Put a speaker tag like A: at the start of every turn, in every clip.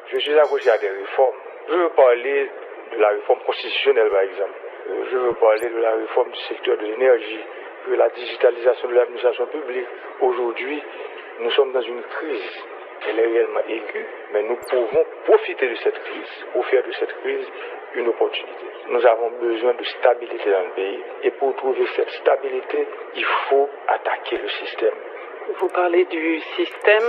A: Je suis accroché à des réformes. Je veux parler de la réforme constitutionnelle, par exemple. Je veux parler de la réforme du secteur de l'énergie, de la digitalisation de l'administration publique. Aujourd'hui, nous sommes dans une crise. Elle est réellement aiguë, mais nous pouvons profiter de cette crise, pour faire de cette crise une opportunité. Nous avons besoin de stabilité dans le pays. Et pour trouver cette stabilité, il faut attaquer le système.
B: Vous parlez du système.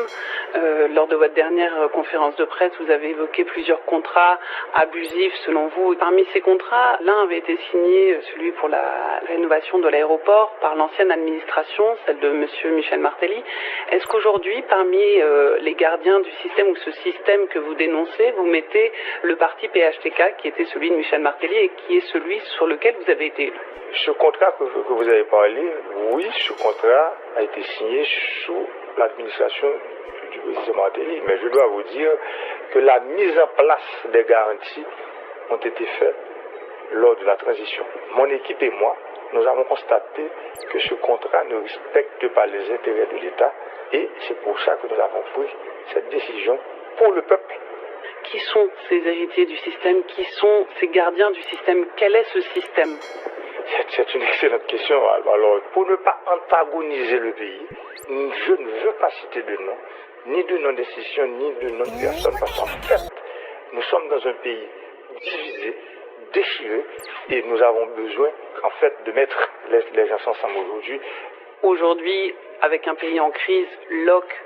B: Lors de votre dernière conférence de presse, vous avez évoqué plusieurs contrats abusifs selon vous. Parmi ces contrats, l'un avait été signé, celui pour la rénovation de l'aéroport, par l'ancienne administration, celle de M. Michel Martelly. Est-ce qu'aujourd'hui, parmi les gardiens du système ou ce système que vous dénoncez, vous mettez le parti PHTK, qui était celui de Michel Martelly et qui est celui sur lequel vous avez été élu?
A: Ce contrat que vous avez parlé, oui, ce contrat a été signé sous l'administration du président Martelly, mais je dois vous dire que la mise en place des garanties ont été faites lors de la transition. Mon équipe et moi, nous avons constaté que ce contrat ne respecte pas les intérêts de l'État et c'est pour ça que nous avons pris cette décision pour le peuple.
B: Qui sont ces héritiers du système? Qui sont ces gardiens du système? Quel est ce système?
A: C'est une excellente question. Alors, pour ne pas antagoniser le pays, je ne veux pas citer de nom, ni de nom d'institution, ni de nom de personne, parce qu'en fait, nous sommes dans un pays divisé, déchiré, et nous avons besoin, en fait, de mettre les gens ensemble aujourd'hui.
B: Aujourd'hui, avec un pays en crise,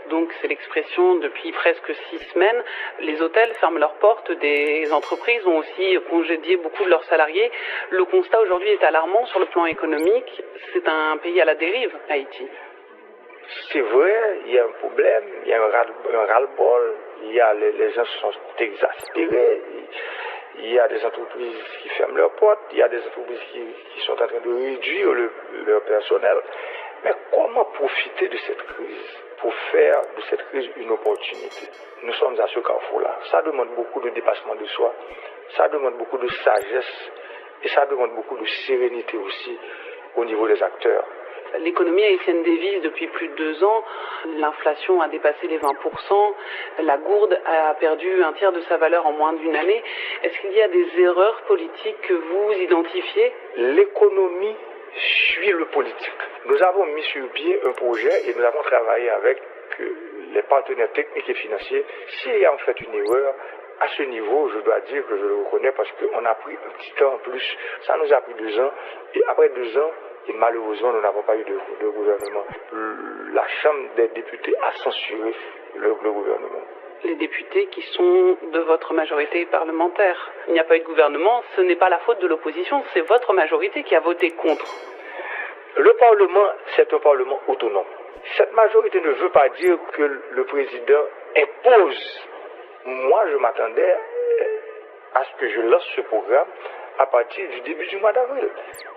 B: donc c'est l'expression depuis presque 6 semaines, les hôtels ferment leurs portes, des entreprises ont aussi congédié beaucoup de leurs salariés. Le constat aujourd'hui est alarmant sur le plan économique. C'est un pays à la dérive, Haïti.
A: C'est vrai, il y a un problème, il y a un ras-le-bol, les gens sont exaspérés. Il y a des entreprises qui ferment leurs portes, il y a des entreprises qui sont en train de réduire leur personnel. Mais comment profiter de cette crise pour faire de cette crise une opportunité? Nous sommes à ce carrefour-là. Ça demande beaucoup de dépassement de soi, ça demande beaucoup de sagesse et ça demande beaucoup de sérénité aussi au niveau des acteurs.
B: L'économie haïtienne dévisse depuis plus de 2 ans. L'inflation a dépassé les 20%. La gourde a perdu un tiers de sa valeur en moins d'une année. Est-ce qu'il y a des erreurs politiques que vous identifiez?
A: L'économie suit le politique. Nous avons mis sur pied un projet et nous avons travaillé avec les partenaires techniques et financiers. S'il y a en fait une erreur, à ce niveau, je dois dire que je le reconnais parce qu'on a pris un petit temps en plus. Ça nous a pris 2 ans. Et après 2 ans, et malheureusement, nous n'avons pas eu de gouvernement. La Chambre des députés a censuré le gouvernement.
B: Les députés qui sont de votre majorité parlementaire. Il n'y a pas eu de gouvernement, ce n'est pas la faute de l'opposition, c'est votre majorité qui a voté contre.
A: Le Parlement, c'est un Parlement autonome. Cette majorité ne veut pas dire que le président impose. Moi, je m'attendais à ce que je lance ce programme à partir du début du mois d'avril.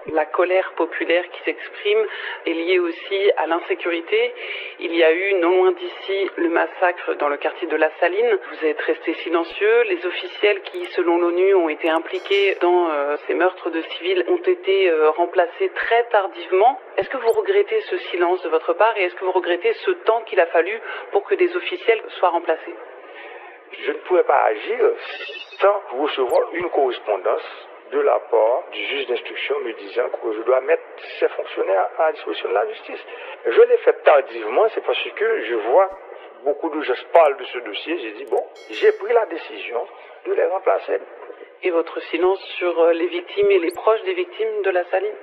B: La colère populaire qui s'exprime est liée aussi à l'insécurité. Il y a eu, non loin d'ici, le massacre dans le quartier de La Saline. Vous êtes resté silencieux. Les officiels qui, selon l'ONU, ont été impliqués dans ces meurtres de civils ont été remplacés très tardivement. Est-ce que vous regrettez ce silence de votre part et est-ce que vous regrettez ce temps qu'il a fallu pour que des officiels soient remplacés?
A: Je ne pourrais pas agir sans recevoir une correspondance de la part du juge d'instruction me disant que je dois mettre ces fonctionnaires à la disposition de la justice. Je l'ai fait tardivement, c'est parce que je vois beaucoup de gens parlent de ce dossier. J'ai dit, bon, j'ai pris la décision de les remplacer.
B: Et votre silence sur les victimes et les proches des victimes de La Saline?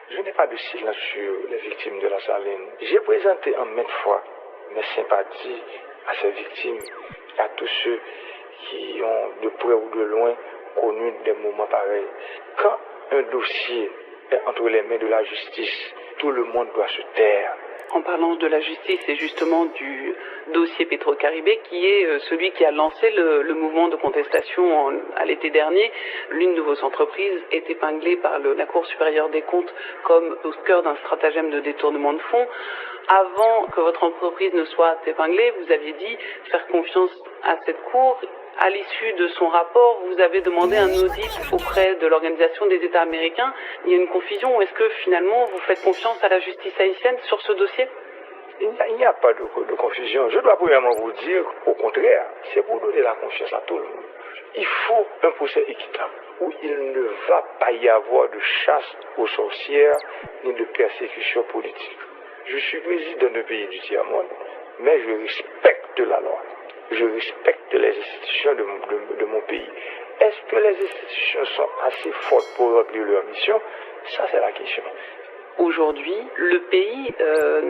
A: Je n'ai pas de silence sur les victimes de La Saline. J'ai présenté en maintes fois mes sympathies à ces victimes, à tous ceux qui ont de près ou de loin connu des moments pareils. Quand un dossier est entre les mains de la justice, tout le monde doit se taire.
B: En parlant de la justice et justement du dossier Petro-Caribé, qui est celui qui a lancé le mouvement de contestation à l'été dernier, l'une de vos entreprises est épinglée par la Cour supérieure des comptes comme au cœur d'un stratagème de détournement de fonds. Avant que votre entreprise ne soit épinglée, vous aviez dit faire confiance à cette Cour. À l'issue de son rapport, vous avez demandé un audit auprès de l'Organisation des États américains. Il y a une confusion. Est-ce que finalement vous faites confiance à la justice haïtienne sur ce dossier?
A: Il n'y a pas de confusion. Je dois premièrement vous dire, au contraire, c'est pour donner la confiance à tout le monde. Il faut un procès équitable où il ne va pas y avoir de chasse aux sorcières ni de persécution politique. Je suis président d'un pays du tiers-monde, mais je respecte la loi. Je respecte les institutions de mon pays. Est-ce que les institutions sont assez fortes pour remplir leur mission? Ça, c'est la question.
B: Aujourd'hui, le pays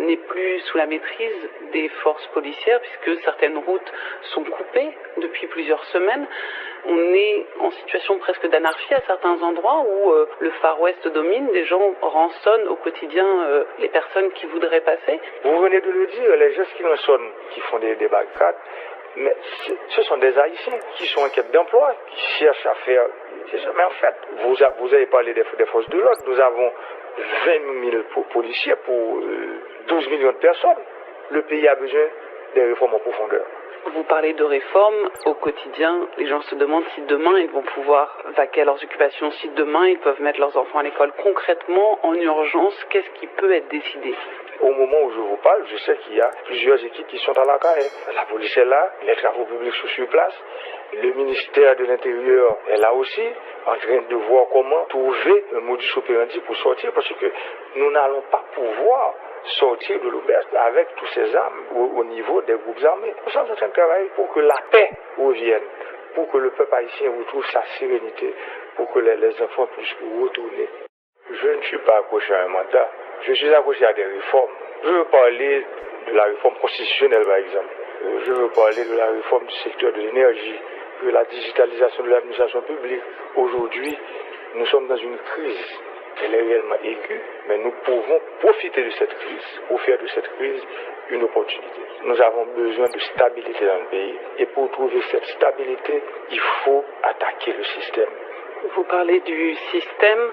B: n'est plus sous la maîtrise des forces policières puisque certaines routes sont coupées depuis plusieurs semaines. On est en situation presque d'anarchie à certains endroits où le Far West domine. Des gens rançonnent au quotidien les personnes qui voudraient passer.
A: Vous venez de le dire, les gens qui rançonnent, qui font des barricades, mais ce sont des Haïtiens qui sont en quête d'emploi, qui cherchent à faire... Mais en fait, vous avez parlé des forces de l'ordre. Nous avons 20 000 policiers pour 12 millions de personnes. Le pays a besoin des réformes en profondeur.
B: Vous parlez de réformes au quotidien. Les gens se demandent si demain ils vont pouvoir vaquer à leurs occupations, si demain ils peuvent mettre leurs enfants à l'école. Concrètement, en urgence, qu'est-ce qui peut être décidé?
A: Au moment où je vous parle, je sais qu'il y a plusieurs équipes qui sont à la CAE. La police est là, les travaux publics sont sur place. Le ministère de l'Intérieur est là aussi, en train de voir comment trouver un modus operandi pour sortir, parce que nous n'allons pas pouvoir sortir de l'auberge avec tous ces armes au niveau des groupes armés. Nous sommes en train de travailler pour que la paix revienne, pour que le peuple haïtien retrouve sa sérénité, pour que les enfants puissent retourner. Je ne suis pas accroché à un mandat, je suis accroché à des réformes. Je veux parler de la réforme constitutionnelle, par exemple. Je veux parler de la réforme du secteur de l'énergie, de la digitalisation de l'administration publique. Aujourd'hui, nous sommes dans une crise. Elle est réellement aiguë, mais nous pouvons profiter de cette crise pour faire de cette crise une opportunité. Nous avons besoin de stabilité dans le pays et pour trouver cette stabilité, il faut attaquer le système.
B: Vous parlez du système.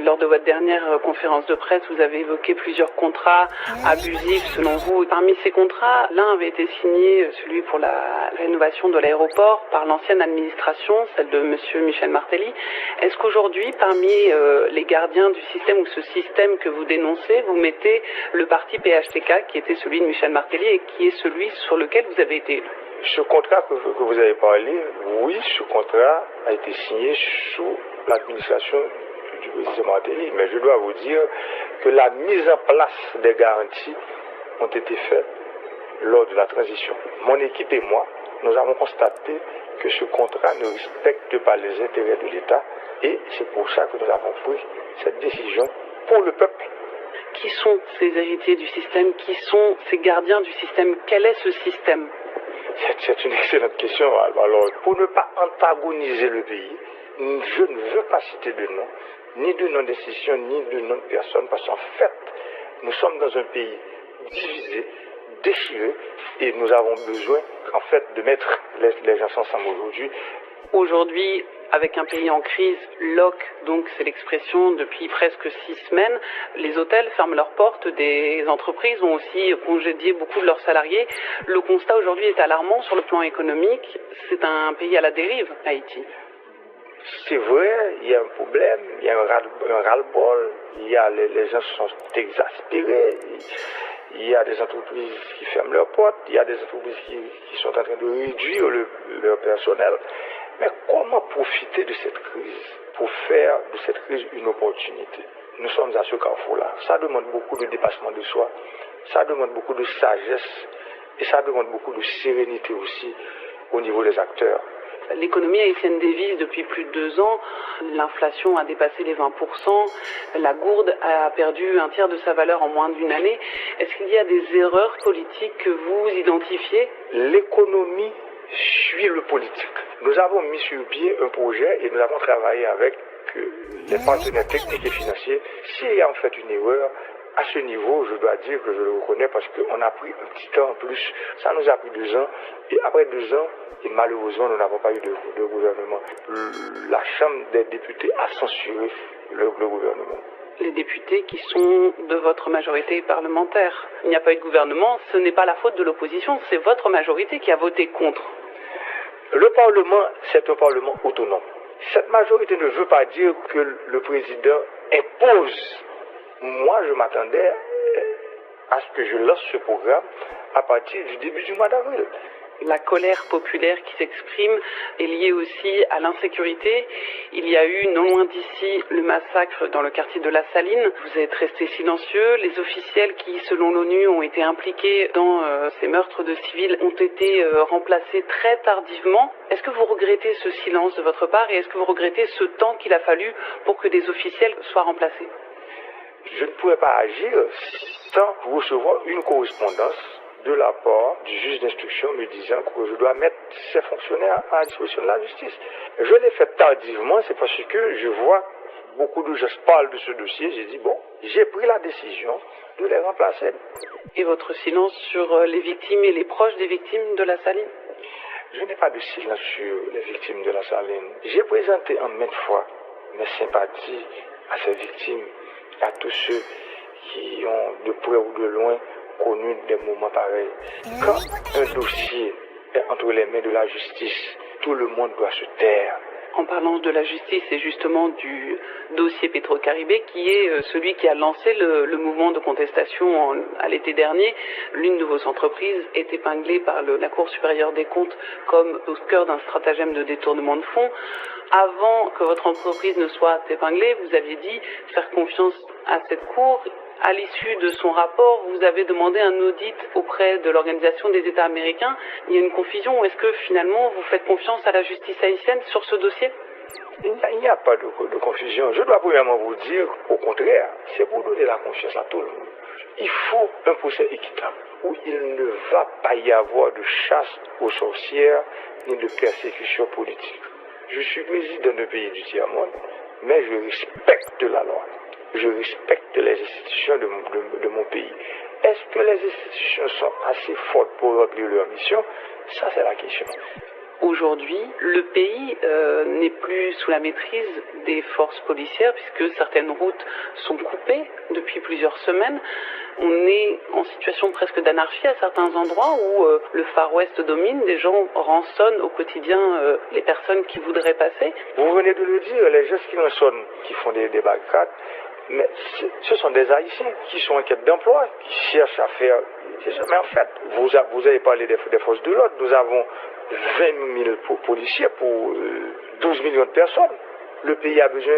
B: Lors de votre dernière conférence de presse, vous avez évoqué plusieurs contrats abusifs selon vous. Parmi ces contrats, l'un avait été signé, celui pour la rénovation de l'aéroport, par l'ancienne administration, celle de M. Michel Martelly. Est-ce qu'aujourd'hui, parmi les gardiens du système ou ce système que vous dénoncez, vous mettez le parti PHTK qui était celui de Michel Martelly et qui est celui sur lequel vous avez été élu?
A: Ce contrat que vous avez parlé, oui, ce contrat a été signé sous l'administration du président Martelly, mais je dois vous dire que la mise en place des garanties ont été faites lors de la transition. Mon équipe et moi, nous avons constaté que ce contrat ne respecte pas les intérêts de l'État et c'est pour ça que nous avons pris cette décision pour le peuple.
B: Qui sont ces héritiers du système? Qui sont ces gardiens du système? Quel est ce système?
A: C'est une excellente question. Alors, pour ne pas antagoniser le pays, je ne veux pas citer de nom, ni de nom d'institution, ni de nom de personne, parce qu'en fait, nous sommes dans un pays divisé, déchiré, et nous avons besoin, en fait, de mettre les gens ensemble aujourd'hui.
B: Aujourd'hui, avec un pays en crise, lock, donc c'est l'expression depuis presque 6 semaines, les hôtels ferment leurs portes, des entreprises ont aussi congédié beaucoup de leurs salariés. Le constat aujourd'hui est alarmant sur le plan économique. C'est un pays à la dérive, Haïti.
A: C'est vrai, il y a un problème, il y a un ras-le-bol, il y a les gens sont exaspérés, il y a des entreprises qui ferment leurs portes, il y a des entreprises qui sont en train de réduire leur personnel. Mais comment profiter de cette crise pour faire de cette crise une opportunité? Nous sommes à ce carrefour-là. Ça demande beaucoup de dépassement de soi, ça demande beaucoup de sagesse et ça demande beaucoup de sérénité aussi au niveau des acteurs.
B: L'économie haïtienne dévisse depuis plus de 2 ans. L'inflation a dépassé les 20%. La gourde a perdu un tiers de sa valeur en moins d'une année. Est-ce qu'il y a des erreurs politiques que vous identifiez?
A: L'économie suit le politique. Nous avons mis sur pied un projet et nous avons travaillé avec les partenaires techniques et financiers. S'il y a en fait une erreur, à ce niveau, je dois dire que je le reconnais parce qu'on a pris un petit temps en plus. Ça nous a pris 2 ans. Et après 2 ans, et malheureusement, nous n'avons pas eu de gouvernement. La Chambre des députés a censuré le gouvernement.
B: Les députés qui sont de votre majorité parlementaire. Il n'y a pas eu de gouvernement, ce n'est pas la faute de l'opposition, c'est votre majorité qui a voté contre.
A: Le Parlement, c'est un Parlement autonome. Cette majorité ne veut pas dire que le président impose. Moi, je m'attendais à ce que je lance ce programme à partir du début du mois d'avril.
B: La colère populaire qui s'exprime est liée aussi à l'insécurité. Il y a eu, non loin d'ici, le massacre dans le quartier de La Saline. Vous êtes resté silencieux. Les officiels qui, selon l'ONU, ont été impliqués dans ces meurtres de civils ont été remplacés très tardivement. Est-ce que vous regrettez ce silence de votre part et est-ce que vous regrettez ce temps qu'il a fallu pour que des officiels soient remplacés?
A: Je ne pouvais pas agir sans recevoir une correspondance de la part du juge d'instruction me disant que je dois mettre ces fonctionnaires à la disposition de la justice. Je l'ai fait tardivement, c'est parce que je vois beaucoup de gens parlent de ce dossier, j'ai dit bon, j'ai pris la décision de les remplacer.
B: Et votre silence sur les victimes et les proches des victimes de La Saline?
A: Je n'ai pas de silence sur les victimes de La Saline. J'ai présenté en maintes fois mes sympathies à ces victimes, à tous ceux qui ont de près ou de loin connu des moments pareils. Quand un dossier est entre les mains de la justice, tout le monde doit se taire.
B: En parlant de la justice et justement du dossier Petro-Caribé, qui est celui qui a lancé le mouvement de contestation à l'été dernier, l'une de vos entreprises est épinglée par la Cour supérieure des comptes comme au cœur d'un stratagème de détournement de fonds. Avant que votre entreprise ne soit épinglée, vous aviez dit faire confiance à cette Cour. À l'issue de son rapport, vous avez demandé un audit auprès de l'Organisation des États américains. Il y a une confusion ou est-ce que finalement vous faites confiance à la justice haïtienne sur ce dossier?
A: Il n'y a pas de confusion. Je dois premièrement vous dire, au contraire, c'est pour donner la confiance à tout le monde. Il faut un procès équitable où il ne va pas y avoir de chasse aux sorcières ni de persécution politique. Je suis président d'un pays du tiers-monde, mais je respecte la loi. Je respecte les institutions de mon pays. Est-ce que les institutions sont assez fortes pour remplir leur mission? Ça, c'est la question.
B: Aujourd'hui, le pays n'est plus sous la maîtrise des forces policières puisque certaines routes sont coupées depuis plusieurs semaines. On est en situation presque d'anarchie à certains endroits où le Far West domine. Des gens rançonnent au quotidien les personnes qui voudraient passer.
A: Vous venez de le dire, les gens qui rançonnent, qui font des barricades, mais ce sont des Haïtiens qui sont en quête d'emploi, qui cherchent à faire... Mais en fait, vous avez parlé des forces de l'ordre. Nous avons 20 000 policiers pour 12 millions de personnes. Le pays a besoin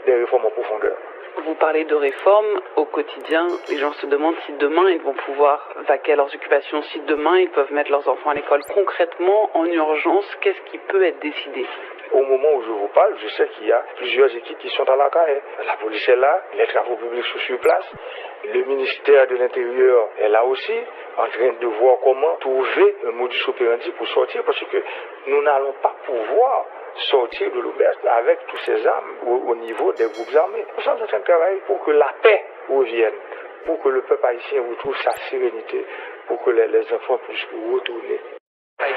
A: des réformes en profondeur.
B: Vous parlez de réformes au quotidien. Les gens se demandent si demain ils vont pouvoir vaquer à leurs occupations, si demain ils peuvent mettre leurs enfants à l'école. Concrètement, en urgence, qu'est-ce qui peut être décidé?
A: Au moment où je vous parle, je sais qu'il y a plusieurs équipes qui sont à la carrière. La police est là, les travaux publics sont sur place, le ministère de l'Intérieur est là aussi, en train de voir comment trouver un modus operandi pour sortir, parce que nous n'allons pas pouvoir sortir de l'auberge avec tous ces armes au niveau des groupes armés. Nous sommes en train de travailler pour que la paix revienne, pour que le peuple haïtien retrouve sa sérénité, pour que les enfants puissent retourner à Haïti.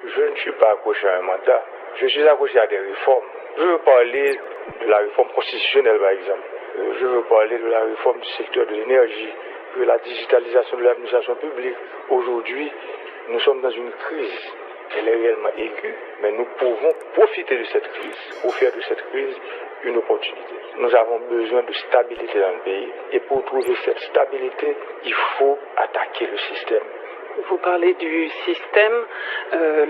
A: Je ne suis pas accroché à un mandat, je suis accroché à des réformes. Je veux parler de la réforme constitutionnelle par exemple. Je veux parler de la réforme du secteur de l'énergie, de la digitalisation de l'administration publique. Aujourd'hui, nous sommes dans une crise. Elle est réellement aiguë, mais nous pouvons profiter de cette crise pour faire de cette crise une opportunité. Nous avons besoin de stabilité dans le pays et pour trouver cette stabilité, il faut attaquer le système.
B: Vous parlez du système.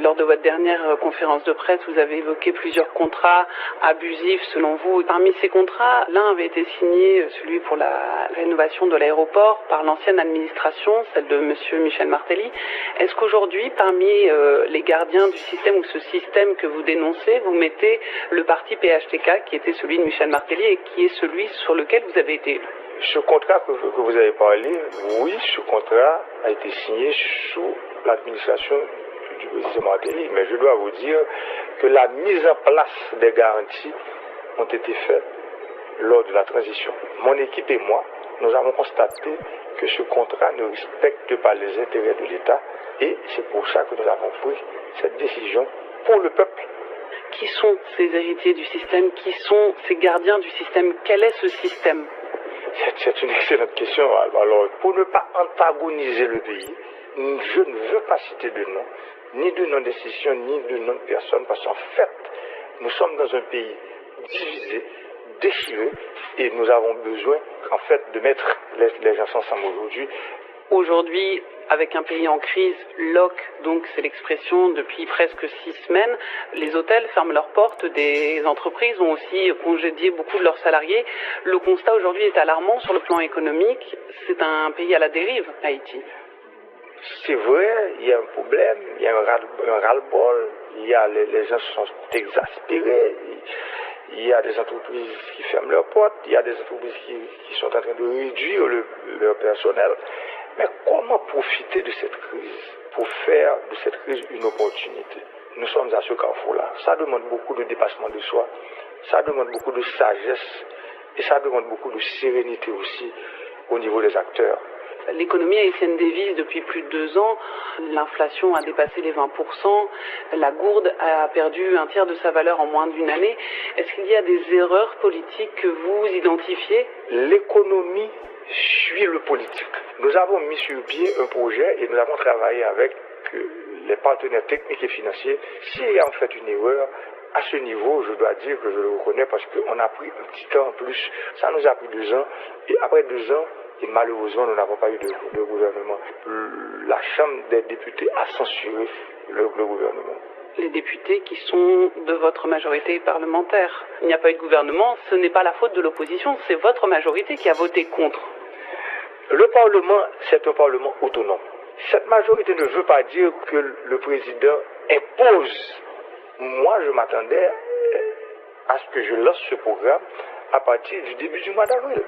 B: Lors de votre dernière conférence de presse, vous avez évoqué plusieurs contrats abusifs selon vous. Parmi ces contrats, l'un avait été signé, celui pour la rénovation de l'aéroport, par l'ancienne administration, celle de M. Michel Martelly. Est-ce qu'aujourd'hui, parmi les gardiens du système ou ce système que vous dénoncez, vous mettez le parti PHTK qui était celui de Michel Martelly et qui est celui sur lequel vous avez été élu?
A: Ce contrat que vous avez parlé, oui, ce contrat a été signé sous l'administration du président Martelly. Mais je dois vous dire que la mise en place des garanties ont été faites lors de la transition. Mon équipe et moi, nous avons constaté que ce contrat ne respecte pas les intérêts de l'État et c'est pour ça que nous avons pris cette décision pour le peuple.
B: Qui sont ces héritiers du système? Qui sont ces gardiens du système? Quel est ce système?
A: C'est une excellente question. Alors, pour ne pas antagoniser le pays, je ne veux pas citer de nom, ni de nom d'institution, ni de nom de personne, parce qu'en fait, nous sommes dans un pays divisé, déchiré, et nous avons besoin, en fait, de mettre les gens ensemble aujourd'hui.
B: Aujourd'hui, avec un pays en crise, lock, donc c'est l'expression depuis presque 6 semaines, les hôtels ferment leurs portes, des entreprises ont aussi congédié beaucoup de leurs salariés. Le constat aujourd'hui est alarmant sur le plan économique. C'est un pays à la dérive, Haïti.
A: C'est vrai, il y a un problème, il y a un ras-le-bol, il y a les gens sont exaspérés, il y a des entreprises qui ferment leurs portes, il y a des entreprises qui sont en train de réduire leur personnel. Mais comment profiter de cette crise pour faire de cette crise une opportunité? Nous sommes à ce carrefour-là. Ça demande beaucoup de dépassement de soi, ça demande beaucoup de sagesse et ça demande beaucoup de sérénité aussi au niveau des acteurs.
B: L'économie haïtienne dévisse depuis plus de 2 ans. L'inflation a dépassé les 20%. La gourde a perdu un tiers de sa valeur en moins d'une année. Est-ce qu'il y a des erreurs politiques que vous identifiez?
A: L'économie suit le politique. Nous avons mis sur pied un projet et nous avons travaillé avec les partenaires techniques et financiers. S'il y a en fait une erreur, à ce niveau, je dois dire que je le reconnais parce qu'on a pris un petit temps en plus. Ça nous a pris 2 ans. Et après 2 ans, et malheureusement, nous n'avons pas eu de gouvernement. La Chambre des députés a censuré le gouvernement.
B: Les députés qui sont de votre majorité parlementaire. Il n'y a pas eu de gouvernement, ce n'est pas la faute de l'opposition, c'est votre majorité qui a voté contre.
A: Le Parlement, c'est un Parlement autonome. Cette majorité ne veut pas dire que le président impose. Moi, je m'attendais à ce que je lance ce programme à partir du début du mois d'avril.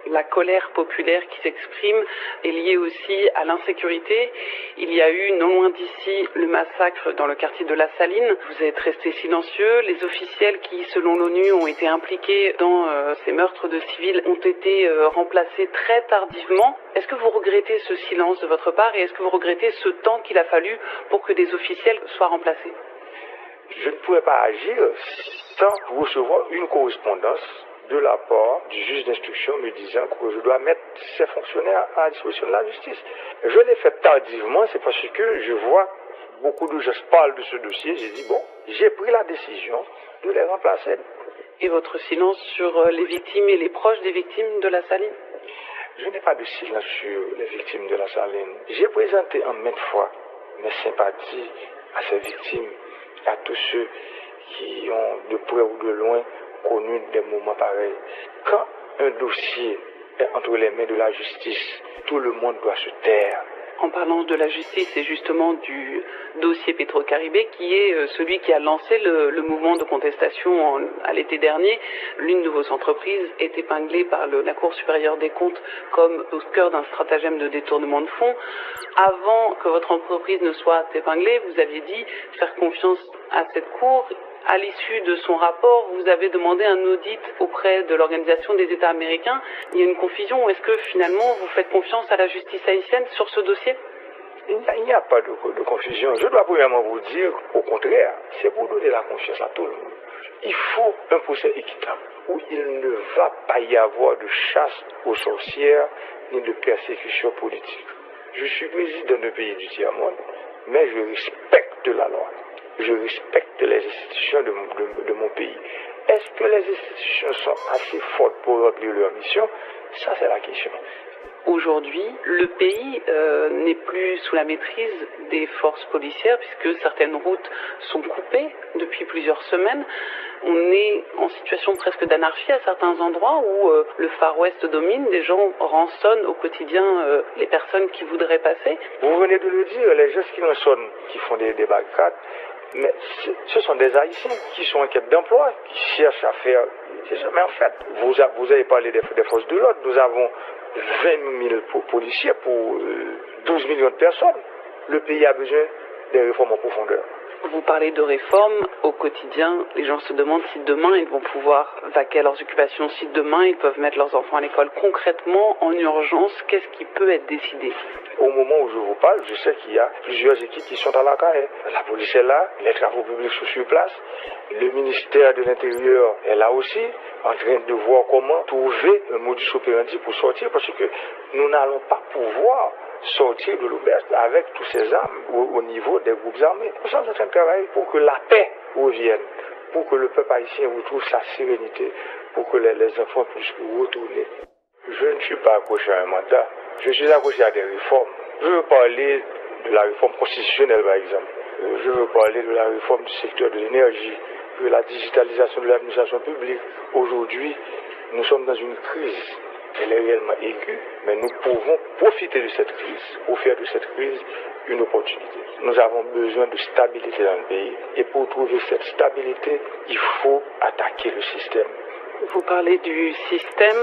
B: La colère populaire qui s'exprime est liée aussi à l'insécurité. Il y a eu, non loin d'ici, le massacre dans le quartier de La Saline. Vous êtes resté silencieux. Les officiels qui, selon l'ONU, ont été impliqués dans ces meurtres de civils ont été remplacés très tardivement. Est-ce que vous regrettez ce silence de votre part et est-ce que vous regrettez ce temps qu'il a fallu pour que des officiels soient remplacés?
A: Je ne pouvais pas agir sans recevoir une correspondance de la part du juge d'instruction me disant que je dois mettre ces fonctionnaires à la disposition de la justice. Je l'ai fait tardivement, c'est parce que je vois beaucoup de gens parlent de ce dossier. J'ai dit, bon, j'ai pris la décision de les remplacer.
B: Et votre silence sur les victimes et les proches des victimes de La Saline?
A: Je n'ai pas de silence sur les victimes de La Saline. J'ai présenté en maintes fois mes sympathies à ces victimes, à tous ceux qui ont de près ou de loin connu des moments pareils. Quand un dossier est entre les mains de la justice, tout le monde doit se taire.
B: En parlant de la justice et justement du dossier Petro-Caribé, qui est celui qui a lancé le mouvement de contestation à l'été dernier, l'une de vos entreprises est épinglée par la Cour supérieure des comptes comme au cœur d'un stratagème de détournement de fonds. Avant que votre entreprise ne soit épinglée, vous aviez dit faire confiance à cette Cour. À l'issue de son rapport, vous avez demandé un audit auprès de l'Organisation des États américains. Il y a une confusion ou est-ce que finalement vous faites confiance à la justice haïtienne sur ce dossier?
A: Il n'y a pas de confusion. Je dois premièrement vous dire, au contraire, c'est pour donner la confiance à tout le monde. Il faut un procès équitable où il ne va pas y avoir de chasse aux sorcières ni de persécution politique. Je suis président d'un pays du tiers-monde, mais je respecte la loi. Je respecte les institutions de mon pays. Est-ce que les institutions sont assez fortes pour remplir leur mission? Ça, c'est la question.
B: Aujourd'hui, le pays n'est plus sous la maîtrise des forces policières puisque certaines routes sont coupées depuis plusieurs semaines. On est en situation presque d'anarchie à certains endroits où le Far West domine. Des gens rançonnent au quotidien les personnes qui voudraient passer.
A: Vous venez de le dire, les gens qui rançonnent, qui font des barricades, mais ce sont des Haïtiens qui sont en quête d'emploi, qui cherchent à faire... Mais en fait, vous avez parlé des forces de l'ordre. Nous avons 20 000 policiers pour 12 millions de personnes. Le pays a besoin des réformes en profondeur.
B: Vous parlez de réforme, au quotidien, les gens se demandent si demain ils vont pouvoir vaquer à leurs occupations, si demain ils peuvent mettre leurs enfants à l'école. Concrètement, en urgence, qu'est-ce qui peut être décidé?
A: Au moment où je vous parle, je sais qu'il y a plusieurs équipes qui sont à la carrière. La police est là, les travaux publics sont sur place, le ministère de l'Intérieur est là aussi, en train de voir comment trouver un modus operandi pour sortir, parce que nous n'allons pas pouvoir sortir de l'auberge avec tous ces armes au niveau des groupes armés. Nous sommes en train de travailler pour que la paix revienne, pour que le peuple haïtien retrouve sa sérénité, pour que les enfants puissent retourner. Je ne suis pas accroché à un mandat, je suis accroché à des réformes. Je veux parler de la réforme constitutionnelle par exemple. Je veux parler de la réforme du secteur de l'énergie, de la digitalisation de l'administration publique. Aujourd'hui, nous sommes dans une crise. Elle est réellement aiguë, mais nous pouvons profiter de cette crise pour faire de cette crise une opportunité. Nous avons besoin de stabilité dans le pays et pour trouver cette stabilité, il faut attaquer le système.
B: Vous parlez du système.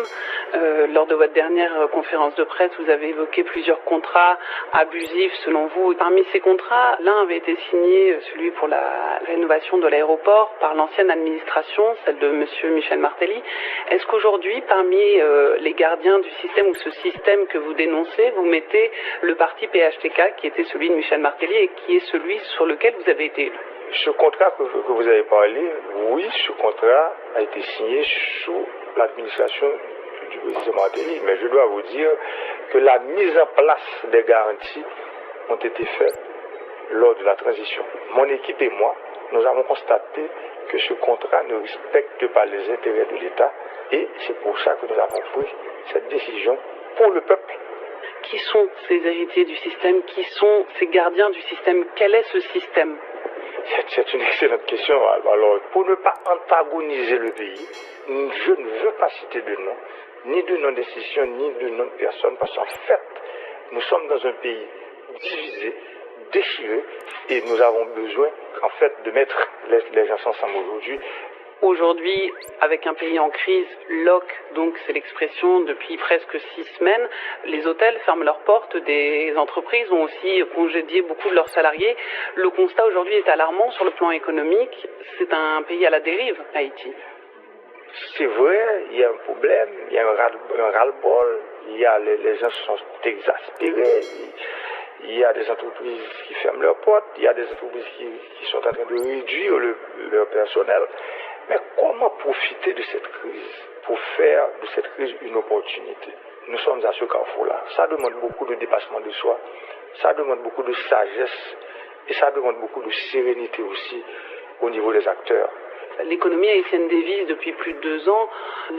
B: Lors de votre dernière conférence de presse, vous avez évoqué plusieurs contrats abusifs selon vous. Parmi ces contrats, l'un avait été signé, celui pour la rénovation de l'aéroport, par l'ancienne administration, celle de M. Michel Martelly. Est-ce qu'aujourd'hui, parmi les gardiens du système ou ce système que vous dénoncez, vous mettez le parti PHTK, qui était celui de Michel Martelly et qui est celui sur lequel vous avez été élu?
A: Ce contrat que vous avez parlé, oui, ce contrat a été signé sous l'administration du président Martelly, mais je dois vous dire que la mise en place des garanties ont été faites lors de la transition. Mon équipe et moi, nous avons constaté que ce contrat ne respecte pas les intérêts de l'État et c'est pour ça que nous avons pris cette décision pour le peuple.
B: Qui sont ces héritiers du système? Qui sont ces gardiens du système? Quel est ce système?
A: C'est une excellente question. Alors, pour ne pas antagoniser le pays, je ne veux pas citer de nom, ni de nom d'institution, ni de nom de personne, parce qu'en fait, nous sommes dans un pays divisé, déchiré, et nous avons besoin, en fait, de mettre les gens ensemble aujourd'hui.
B: Aujourd'hui, avec un pays en crise, lock, donc c'est l'expression depuis presque 6 semaines, les hôtels ferment leurs portes, des entreprises ont aussi congédié beaucoup de leurs salariés. Le constat aujourd'hui est alarmant sur le plan économique. C'est un pays à la dérive, Haïti.
A: C'est vrai, il y a un problème, il y a un ras-le-bol, les gens sont exaspérés, il y a des entreprises qui ferment leurs portes, il y a des entreprises qui sont en train de réduire leur personnel. Mais comment profiter de cette crise pour faire de cette crise une opportunité? Nous sommes à ce carrefour-là. Ça demande beaucoup de dépassement de soi, ça demande beaucoup de sagesse et ça demande beaucoup de sérénité aussi au niveau des acteurs.
B: L'économie haïtienne dévisse depuis plus de 2 ans.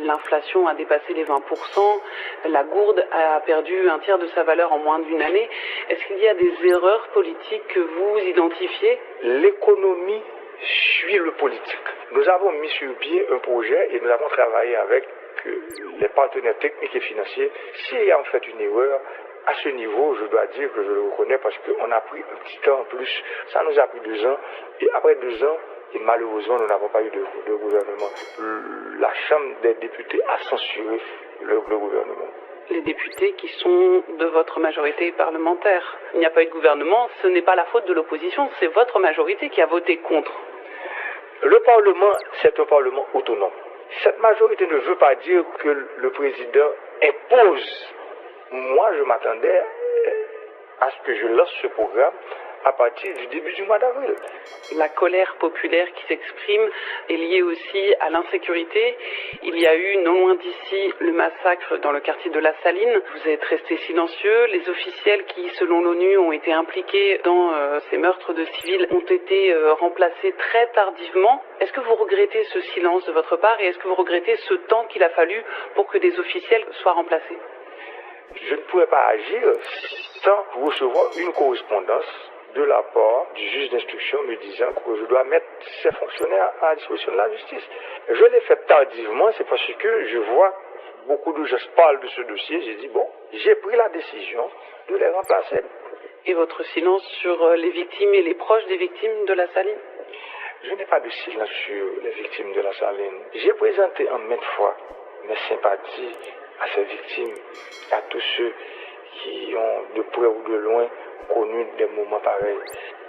B: L'inflation a dépassé les 20%. La gourde a perdu un tiers de sa valeur en moins d'une année. Est-ce qu'il y a des erreurs politiques que vous identifiez?
A: L'économie suit le politique. Nous avons mis sur pied un projet et nous avons travaillé avec les partenaires techniques et financiers. S'il y a en fait une erreur, à ce niveau, je dois dire que je le reconnais parce qu'on a pris un petit temps en plus. Ça nous a pris 2 ans. Et après 2 ans, et malheureusement, nous n'avons pas eu de gouvernement. La Chambre des députés a censuré le gouvernement.
B: Les députés qui sont de votre majorité parlementaire. Il n'y a pas eu de gouvernement, ce n'est pas la faute de l'opposition, c'est votre majorité qui a voté contre.
A: Le Parlement, c'est un Parlement autonome. Cette majorité ne veut pas dire que le président impose. Moi, je m'attendais à ce que je lance ce programme à partir du début du mois d'avril.
B: La colère populaire qui s'exprime est liée aussi à l'insécurité. Il y a eu, non loin d'ici, le massacre dans le quartier de La Saline. Vous êtes resté silencieux. Les officiels qui, selon l'ONU, ont été impliqués dans ces meurtres de civils ont été remplacés très tardivement. Est-ce que vous regrettez ce silence de votre part et est-ce que vous regrettez ce temps qu'il a fallu pour que des officiels soient remplacés?
A: Je ne pourrais pas agir sans recevoir une correspondance de la part du juge d'instruction me disant que je dois mettre ces fonctionnaires à la disposition de la justice. Je l'ai fait tardivement, c'est parce que je vois beaucoup de gens parlent de ce dossier. J'ai dit, bon, j'ai pris la décision de les remplacer.
B: Et votre silence sur les victimes et les proches des victimes de La Saline?
A: Je n'ai pas de silence sur les victimes de La Saline. J'ai présenté en maintes fois mes sympathies à ces victimes, à tous ceux qui ont de près ou de loin connu des moments pareils.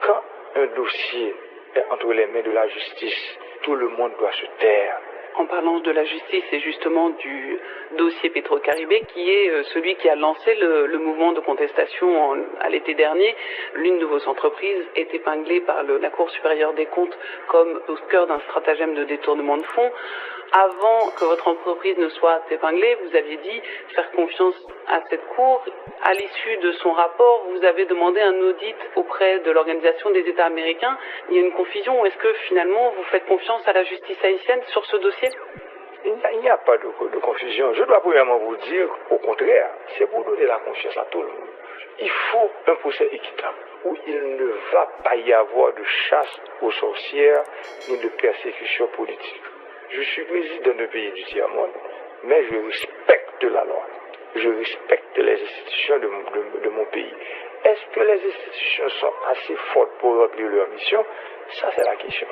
A: Quand un dossier est entre les mains de la justice. Tout le monde doit se taire.
B: En parlant de la justice et justement du dossier Petro-Caribé, qui est celui qui a lancé le mouvement de contestation à l'été dernier, l'une de vos entreprises est épinglée par la Cour supérieure des comptes comme au cœur d'un stratagème de détournement de fonds. Avant que votre entreprise ne soit épinglée, vous aviez dit faire confiance à cette Cour. À l'issue de son rapport, vous avez demandé un audit auprès de l'Organisation des États américains. Il y a une confusion, ou est-ce que finalement vous faites confiance à la justice haïtienne sur ce dossier ?
A: Il n'y a pas de confusion. Je dois premièrement vous dire, au contraire, c'est pour donner la confiance à tout le monde. Il faut un procès équitable où il ne va pas y avoir de chasse aux sorcières ni de persécution politique. Je suis président d'un pays du tiers-monde, mais je respecte la loi. Je respecte les institutions de mon pays. Est-ce que les institutions sont assez fortes pour remplir leur mission? Ça, c'est la question.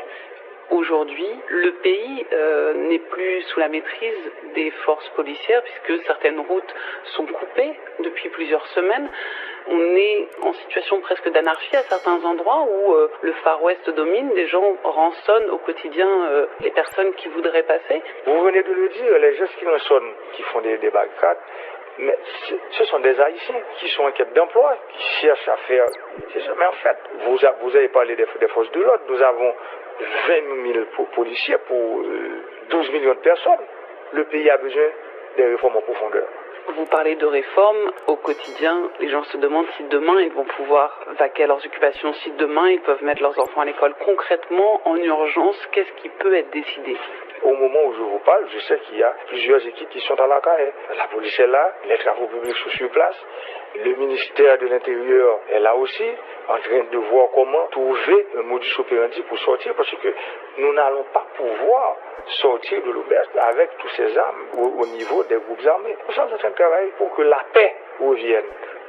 B: Aujourd'hui, le pays n'est plus sous la maîtrise des forces policières puisque certaines routes sont coupées depuis plusieurs semaines. On est en situation presque d'anarchie à certains endroits où le Far West domine. Des gens rançonnent au quotidien les personnes qui voudraient passer.
A: Vous venez de le dire, les gens qui rançonnent, qui font des barricades, mais ce sont des Haïtiens qui sont en quête d'emploi, qui cherchent à faire... Mais en fait, vous avez parlé des forces de l'ordre. Nous avons 20 000 policiers pour 12 millions de personnes. Le pays a besoin des réformes en profondeur.
B: Vous parlez de réformes au quotidien. Les gens se demandent si demain ils vont pouvoir vaquer à leurs occupations, si demain ils peuvent mettre leurs enfants à l'école. Concrètement, en urgence, qu'est-ce qui peut être décidé ?
A: Au moment où je vous parle, je sais qu'il y a plusieurs équipes qui sont à la CAE. La police est là, les travaux publics sont sur place. Le ministère de l'Intérieur est là aussi, en train de voir comment trouver un modus operandi pour sortir, parce que nous n'allons pas pouvoir sortir de l'auberge avec toutes ces armes au niveau des groupes armés. Nous sommes en train de travailler pour que la paix revienne.